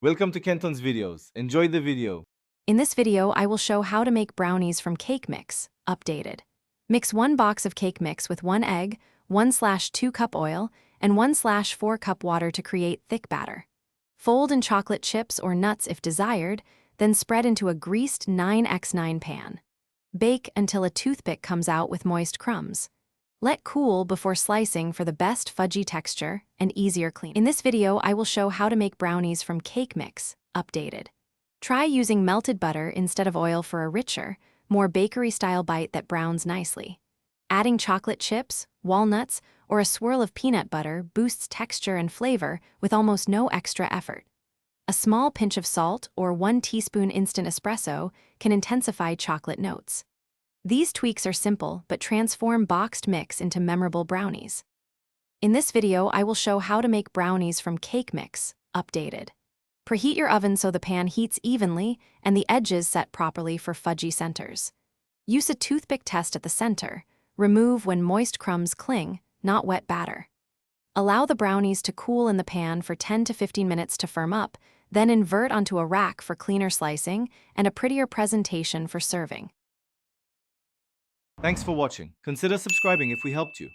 Welcome to Kenton's videos. Enjoy the video. In this video, I will show how to make brownies from cake mix, updated. Mix 1 box of cake mix with 1 egg, 1/2 cup oil, and 1/4 cup water to create thick batter. Fold in chocolate chips or nuts if desired, then spread into a greased 9x9 pan. Bake until a toothpick comes out with moist crumbs. Let cool before slicing for the best fudgy texture and easier cleaning. In this video, I will show how to make brownies from cake mix, updated. Try using melted butter instead of oil for a richer, more bakery-style bite that browns nicely. Adding chocolate chips, walnuts, or a swirl of peanut butter boosts texture and flavor with almost no extra effort. A small pinch of salt or 1 teaspoon instant espresso can intensify chocolate notes. These tweaks are simple but transform boxed mix into memorable brownies. In this video, I will show how to make brownies from cake mix, updated. Preheat your oven so the pan heats evenly and the edges set properly for fudgy centers. Use a toothpick test at the center. Remove when moist crumbs cling, not wet batter. Allow the brownies to cool in the pan for 10 to 15 minutes to firm up, then invert onto a rack for cleaner slicing and a prettier presentation for serving. Thanks for watching. Consider subscribing if we helped you.